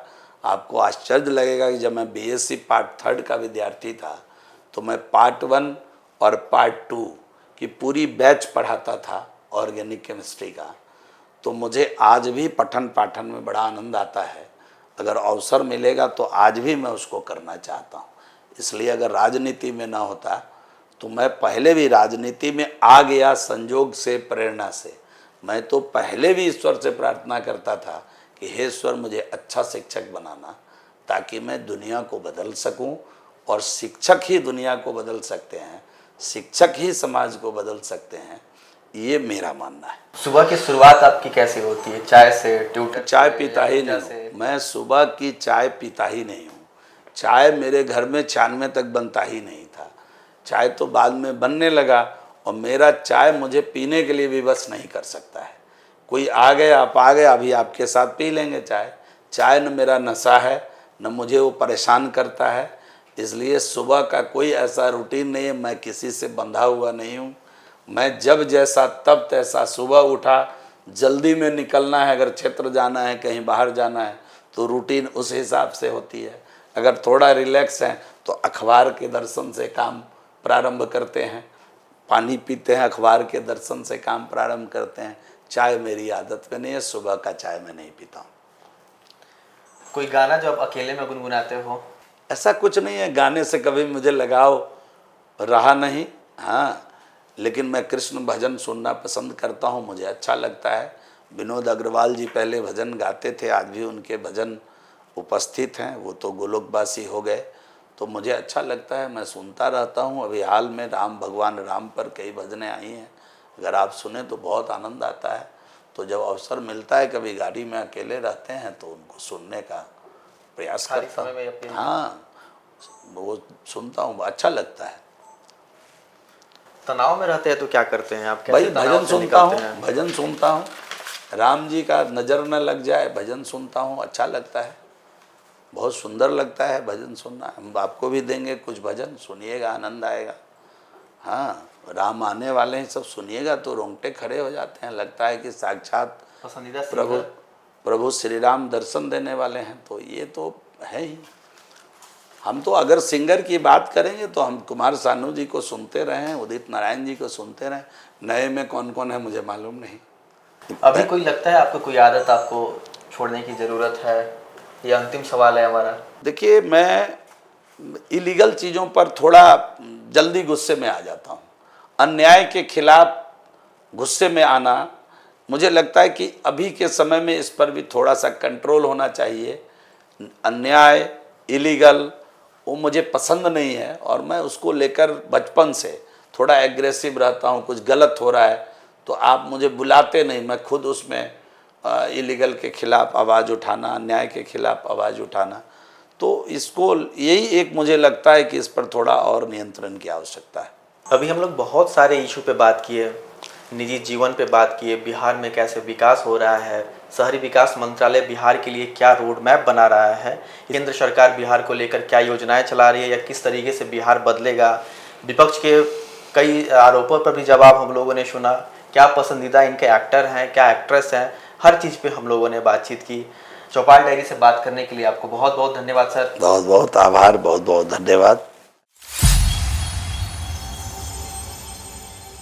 आपको आश्चर्य लगेगा कि जब मैं बीएससी पार्ट 3 का विद्यार्थी था तो मैं पार्ट 1 और पार्ट 2 की पूरी बैच पढ़ाता था ऑर्गेनिक केमिस्ट्री का। तो मुझे आज भी पठन पाठन में बड़ा आनंद आता है। अगर अवसर मिलेगा तो आज भी मैं उसको करना चाहता हूँ। इसलिए अगर राजनीति में ना होता तो मैं पहले भी राजनीति में आ गया, संजोग से, प्रेरणा से। मैं तो पहले भी ईश्वर से प्रार्थना करता था कि हे ईश्वर, मुझे अच्छा शिक्षक बनाना, ताकि मैं दुनिया को बदल सकूं। और शिक्षक ही दुनिया को बदल सकते हैं, शिक्षक ही समाज को बदल सकते हैं, ये मेरा मानना है। सुबह की शुरुआत आपकी कैसे होती है? चाय से, ट्यूटर? चाय पीता ही नहीं हूँ मैं, सुबह की चाय पीता ही नहीं हूँ। चाय मेरे घर में 96 तक बनता ही नहीं था। चाय तो बाद में बनने लगा, और मेरा चाय मुझे पीने के लिए भी बस नहीं कर सकता है। कोई आ गए, आप आ गए, अभी आपके साथ पी लेंगे चाय। चाय न मेरा नशा है, न मुझे वो परेशान करता है। इसलिए सुबह का कोई ऐसा रूटीन नहीं है, मैं किसी से बंधा हुआ नहीं हूँ। मैं जब जैसा तब तैसा, सुबह उठा, जल्दी में निकलना है, अगर क्षेत्र जाना है, कहीं बाहर जाना है, तो रूटीन उस हिसाब से होती है। अगर थोड़ा रिलैक्स है तो अखबार के दर्शन से काम प्रारंभ करते हैं, पानी पीते हैं, अखबार के दर्शन से काम प्रारंभ करते हैं। चाय मेरी आदत में नहीं है, सुबह का चाय मैं नहीं पीता हूँ। कोई गाना जो आप अकेले में गुनगुनाते हो? ऐसा कुछ नहीं है, गाने से कभी मुझे लगाव रहा नहीं। हाँ, लेकिन मैं कृष्ण भजन सुनना पसंद करता हूँ, मुझे अच्छा लगता है। विनोद अग्रवाल जी पहले भजन गाते थे, आज भी उनके भजन उपस्थित हैं। वो तो गोलोकवासी हो गए, तो मुझे अच्छा लगता है, मैं सुनता रहता हूँ। अभी हाल में भगवान राम पर कई भजनें आई हैं, अगर आप सुने तो बहुत आनंद आता है। तो जब अवसर मिलता है, कभी गाड़ी में अकेले रहते हैं, तो उनको सुनने का प्रयास करता हूँ। हाँ, वो सुनता हूँ, अच्छा लगता है। तनाव में रहते हैं तो क्या करते हैं आप? भाई भजन सुनता हूँ, भजन सुनता हूँ। राम जी का नज़र न लग जाए, भजन सुनता हूँ, अच्छा लगता है, बहुत सुंदर लगता है भजन सुनना। हम आपको भी देंगे कुछ भजन, सुनिएगा, आनंद आएगा। हाँ, राम आने वाले हैं, सब सुनिएगा तो रोंगटे खड़े हो जाते हैं, लगता है कि साक्षात पसंदीदा प्रभु श्री राम दर्शन देने वाले हैं। तो ये तो है ही। हम तो अगर सिंगर की बात करेंगे तो हम कुमार सानू जी को सुनते रहे हैं, उदित नारायण जी को सुनते रहे। नए में कौन कौन है मुझे मालूम नहीं। अभी कोई लगता है आपको कोई आदत आपको छोड़ने की ज़रूरत है? ये अंतिम सवाल है हमारा। देखिए, मैं इलीगल चीज़ों पर थोड़ा जल्दी गुस्से में आ जाता हूँ। अन्याय के खिलाफ गुस्से में आना, मुझे लगता है कि अभी के समय में इस पर भी थोड़ा सा कंट्रोल होना चाहिए। अन्याय, इलीगल, वो मुझे पसंद नहीं है, और मैं उसको लेकर बचपन से थोड़ा एग्रेसिव रहता हूँ। कुछ गलत हो रहा है तो आप मुझे बुलाते नहीं, मैं खुद उसमें इलीगल के खिलाफ आवाज़ उठाना, अन्याय के खिलाफ आवाज़ उठाना। तो इसको, यही एक मुझे लगता है कि इस पर थोड़ा और नियंत्रण की आवश्यकता है। अभी हम लोग बहुत सारे इशू पे बात किए, निजी जीवन पे बात किए, बिहार में कैसे विकास हो रहा है, शहरी विकास मंत्रालय बिहार के लिए क्या रोड मैप बना रहा है, केंद्र सरकार बिहार को लेकर क्या योजनाएं चला रही है या किस तरीके से बिहार बदलेगा, विपक्ष के कई आरोपों पर भी जवाब हम लोगों ने सुना, क्या पसंदीदा इनके एक्टर हैं, क्या एक्ट्रेस हैं, हर चीज़ पे हम लोगों ने बातचीत की। चौपाल डायरी से बात करने के लिए आपको बहुत बहुत धन्यवाद सर। बहुत बहुत आभार, बहुत बहुत धन्यवाद।